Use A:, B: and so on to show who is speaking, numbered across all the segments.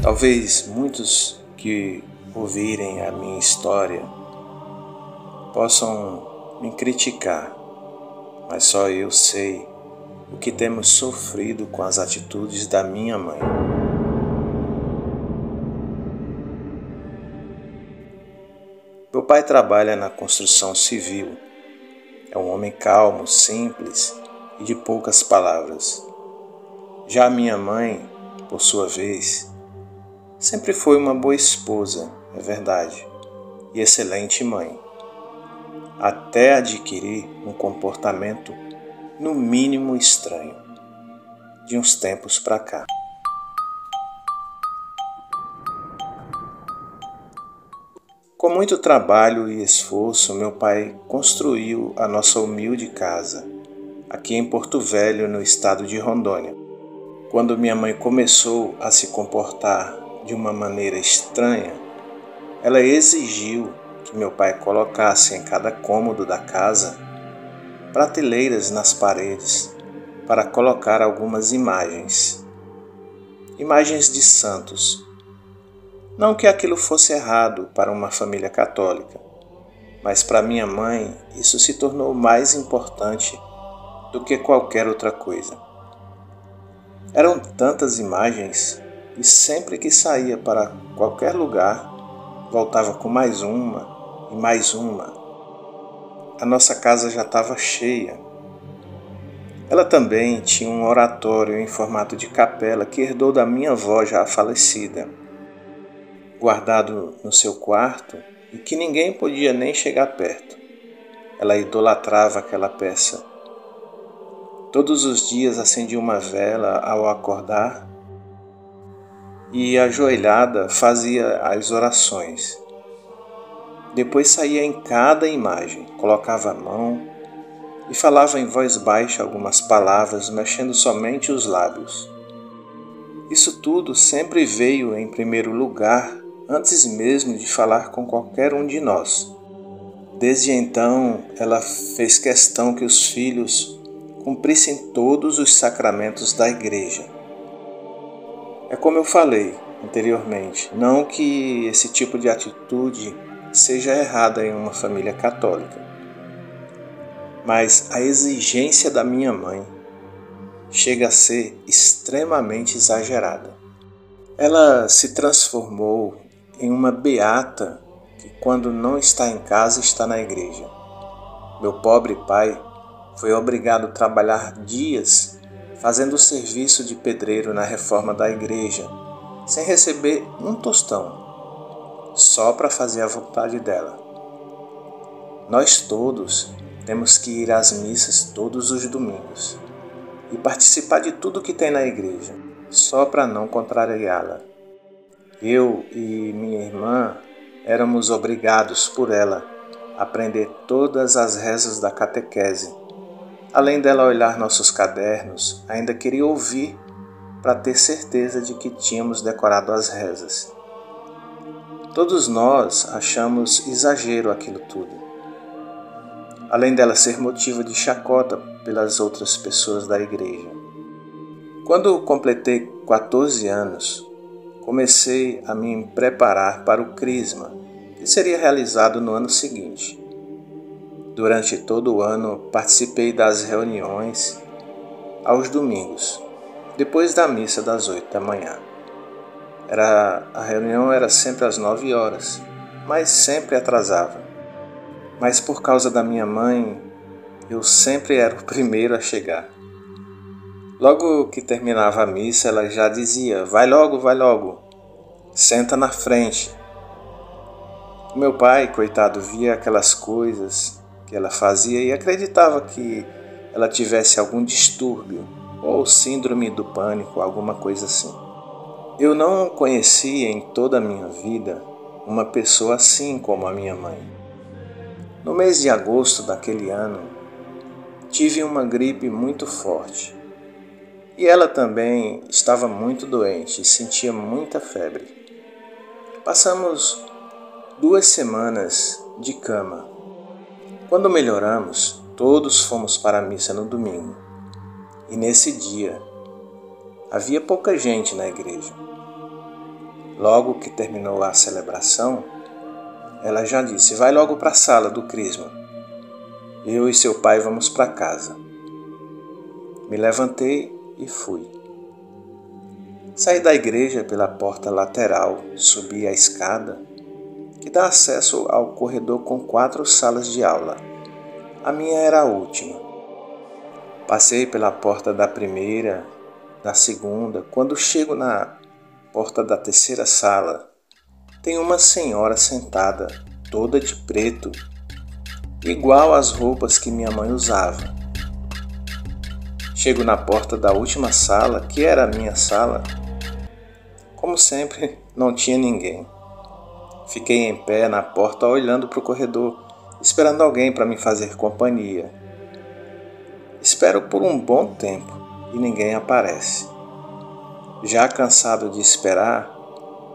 A: Talvez muitos que ouvirem a minha história possam me criticar, mas só eu sei o que temos sofrido com as atitudes da minha mãe. Meu pai trabalha na construção civil. É um homem calmo, simples e de poucas palavras. Já minha mãe, por sua vez, sempre foi uma boa esposa, é verdade, e excelente mãe, até adquirir um comportamento no mínimo estranho, de uns tempos para cá. Com muito trabalho e esforço, meu pai construiu a nossa humilde casa, aqui em Porto Velho, no estado de Rondônia. Quando minha mãe começou a se comportar de uma maneira estranha, ela exigiu que meu pai colocasse em cada cômodo da casa prateleiras nas paredes para colocar algumas imagens de santos. Não que aquilo fosse errado para uma família católica, mas para minha mãe isso se tornou mais importante do que qualquer outra coisa. Eram tantas imagens e sempre que saía para qualquer lugar, voltava com mais uma e mais uma. A nossa casa já estava cheia. Ela também tinha um oratório em formato de capela que herdou da minha avó já falecida, guardado no seu quarto e que ninguém podia nem chegar perto. Ela idolatrava aquela peça. Todos os dias acendia uma vela ao acordar e, ajoelhada, fazia as orações. Depois saía em cada imagem, colocava a mão e falava em voz baixa algumas palavras, mexendo somente os lábios. Isso tudo sempre veio em primeiro lugar, antes mesmo de falar com qualquer um de nós. Desde então, ela fez questão que os filhos cumprissem todos os sacramentos da igreja. É como eu falei anteriormente, não que esse tipo de atitude seja errada em uma família católica, mas a exigência da minha mãe chega a ser extremamente exagerada. Ela se transformou em uma beata que, quando não está em casa, está na igreja. Meu pobre pai foi obrigado a trabalhar dias fazendo o serviço de pedreiro na reforma da igreja, sem receber um tostão, só para fazer a vontade dela. Nós todos temos que ir às missas todos os domingos e participar de tudo que tem na igreja, só para não contrariá-la. Eu e minha irmã éramos obrigados por ela a aprender todas as rezas da catequese. Além dela olhar nossos cadernos, ainda queria ouvir para ter certeza de que tínhamos decorado as rezas. Todos nós achamos exagero aquilo tudo. Além dela ser motivo de chacota pelas outras pessoas da igreja. Quando completei 14 anos, comecei a me preparar para o crisma, que seria realizado no ano seguinte. Durante todo o ano, participei das reuniões aos domingos, depois da missa das 8 da manhã. A reunião era sempre às 9 horas, mas sempre atrasava. Mas por causa da minha mãe, eu sempre era o primeiro a chegar. Logo que terminava a missa, ela já dizia: vai logo, senta na frente. O meu pai, coitado, via aquelas coisas que ela fazia e acreditava que ela tivesse algum distúrbio ou síndrome do pânico, alguma coisa assim. Eu não conhecia em toda a minha vida uma pessoa assim como a minha mãe. No mês de agosto daquele ano, tive uma gripe muito forte. E ela também estava muito doente e sentia muita febre. Passamos 2 semanas de cama. Quando melhoramos, todos fomos para a missa no domingo. E nesse dia, havia pouca gente na igreja. Logo que terminou a celebração, ela já disse: vai logo para a sala do crisma. Eu e seu pai vamos para casa. Me levantei e fui. Saí da igreja pela porta lateral, subi a escada, que dá acesso ao corredor com 4 salas de aula. A minha era a última. Passei pela porta da primeira, da segunda. Quando chego na porta da terceira sala, tem uma senhora sentada, toda de preto, igual às roupas que minha mãe usava. Chego na porta da última sala, que era a minha sala. Como sempre, não tinha ninguém. Fiquei em pé na porta olhando para o corredor, esperando alguém para me fazer companhia. Espero por um bom tempo e ninguém aparece. Já cansado de esperar,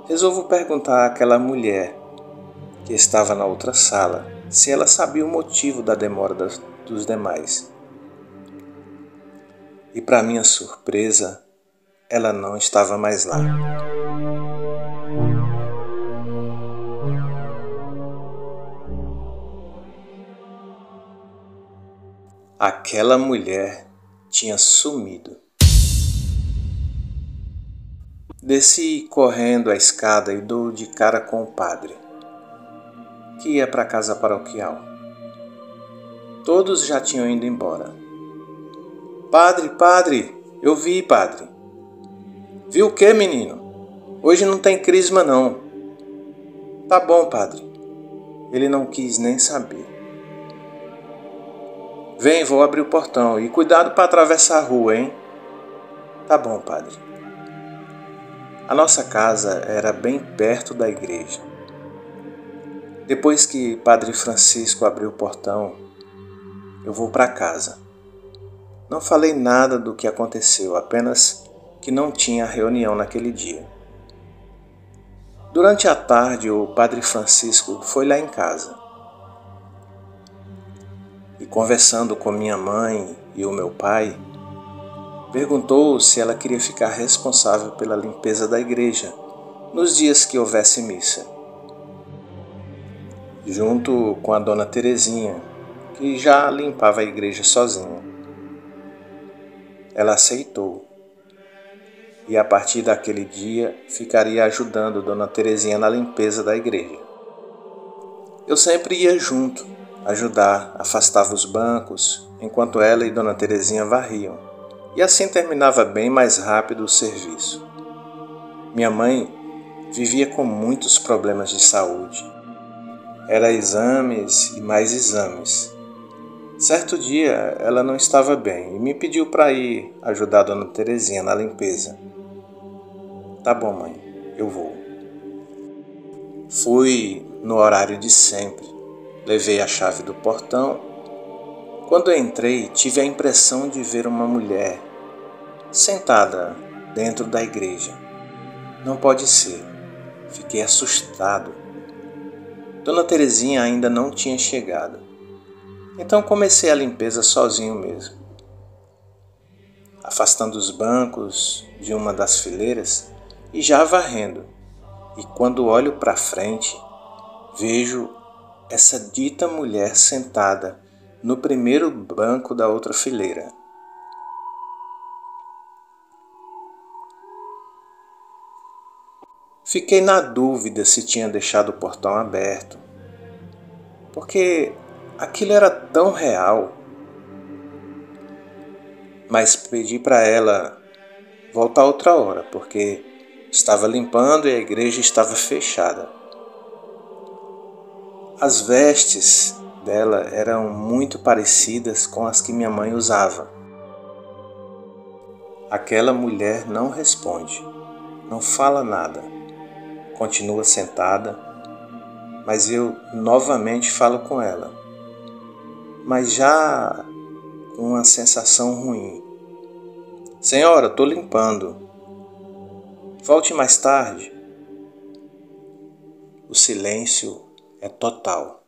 A: resolvo perguntar àquela mulher que estava na outra sala se ela sabia o motivo da demora dos demais. E para minha surpresa, ela não estava mais lá. Aquela mulher tinha sumido. Desci correndo a escada e dou de cara com o padre, que ia para a casa paroquial. Todos já tinham ido embora. Padre, eu vi, padre. Viu o quê, menino? Hoje não tem crisma, não. Tá bom, padre. Ele não quis nem saber. Vem, vou abrir o portão e cuidado para atravessar a rua, hein? Tá bom, padre. A nossa casa era bem perto da igreja. Depois que Padre Francisco abriu o portão, eu vou para casa. Não falei nada do que aconteceu, apenas que não tinha reunião naquele dia. Durante a tarde, o Padre Francisco foi lá em casa. E conversando com minha mãe e o meu pai, perguntou se ela queria ficar responsável pela limpeza da igreja nos dias que houvesse missa, junto com a dona Terezinha, que já limpava a igreja sozinha. Ela aceitou, e a partir daquele dia ficaria ajudando dona Terezinha na limpeza da igreja. Eu sempre ia junto, ajudar, afastava os bancos, enquanto ela e dona Terezinha varriam, e assim terminava bem mais rápido o serviço. Minha mãe vivia com muitos problemas de saúde. Era exames e mais exames. Certo dia ela não estava bem e me pediu para ir ajudar a dona Terezinha na limpeza. Tá bom, mãe, eu vou. Fui no horário de sempre. Levei a chave do portão. Quando entrei, tive a impressão de ver uma mulher sentada dentro da igreja. Não pode ser. Fiquei assustado. Dona Terezinha ainda não tinha chegado. Então comecei a limpeza sozinho mesmo. Afastando os bancos de uma das fileiras e já varrendo. E quando olho para frente, vejo essa dita mulher sentada no primeiro banco da outra fileira. Fiquei na dúvida se tinha deixado o portão aberto, porque aquilo era tão real. Mas pedi para ela voltar outra hora, porque estava limpando e a igreja estava fechada. As vestes dela eram muito parecidas com as que minha mãe usava. Aquela mulher não responde, não fala nada. Continua sentada, mas eu novamente falo com ela, mas já com uma sensação ruim. Senhora, estou limpando. Volte mais tarde. O silêncio é total.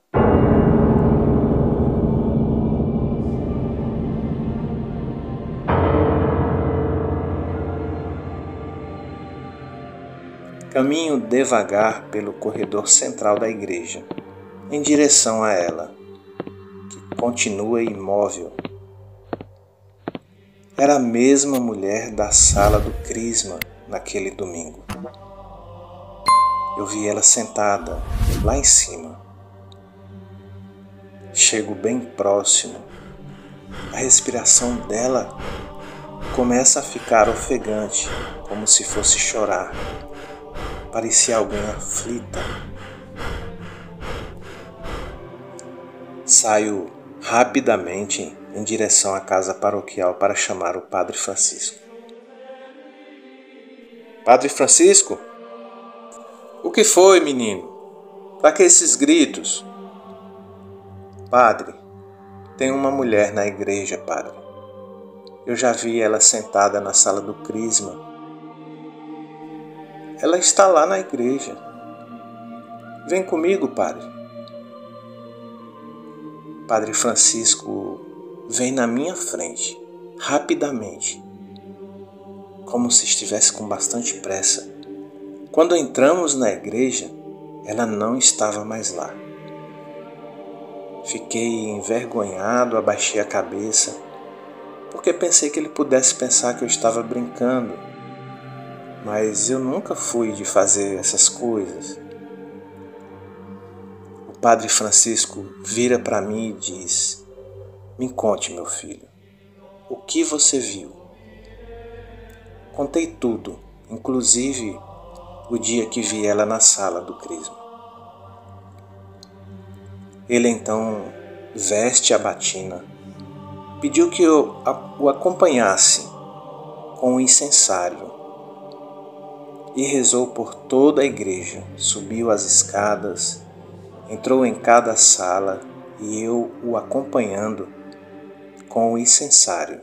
A: Caminho devagar pelo corredor central da igreja, em direção a ela, que continua imóvel. Era a mesma mulher da sala do crisma naquele domingo. Eu vi ela sentada lá em cima. Chego bem próximo. A respiração dela começa a ficar ofegante, como se fosse chorar. Parecia alguém aflita. Saio rapidamente em direção à casa paroquial para chamar o Padre Francisco. Padre Francisco? O que foi, menino? Para que esses gritos? Padre, tem uma mulher na igreja, padre. Eu já vi ela sentada na sala do crisma. Ela está lá na igreja. Vem comigo, padre. Padre Francisco vem na minha frente, rapidamente, como se estivesse com bastante pressa. Quando entramos na igreja, ela não estava mais lá. Fiquei envergonhado, abaixei a cabeça, porque pensei que ele pudesse pensar que eu estava brincando. Mas eu nunca fui de fazer essas coisas. O Padre Francisco vira para mim e diz: me conte, meu filho, o que você viu? Contei tudo, inclusive o dia que vi ela na sala do crisma. Ele então veste a batina, pediu que eu o acompanhasse com o incensário e rezou por toda a igreja, subiu as escadas, entrou em cada sala e eu o acompanhando com o incensário.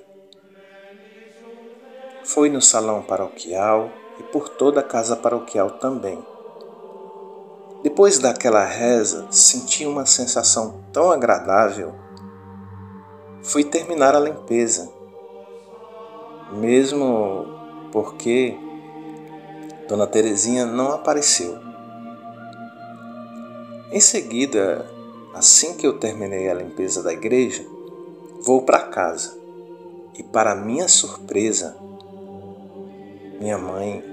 A: Foi no salão paroquial e por toda a casa paroquial também. Depois daquela reza, senti uma sensação tão agradável. Fui terminar a limpeza, mesmo porque Dona Terezinha não apareceu. Em seguida, assim que eu terminei a limpeza da igreja, vou para casa e, para minha surpresa, minha mãe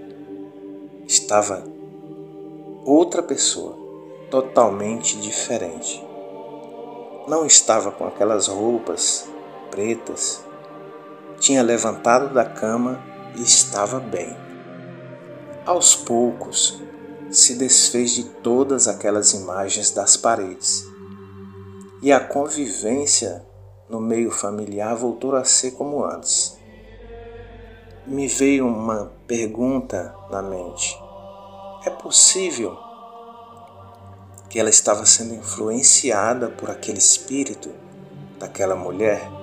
A: estava outra pessoa, totalmente diferente. Não estava com aquelas roupas pretas, tinha levantado da cama e estava bem. Aos poucos, se desfez de todas aquelas imagens das paredes e a convivência no meio familiar voltou a ser como antes. Me veio uma pergunta na mente: é possível que ela estava sendo influenciada por aquele espírito daquela mulher?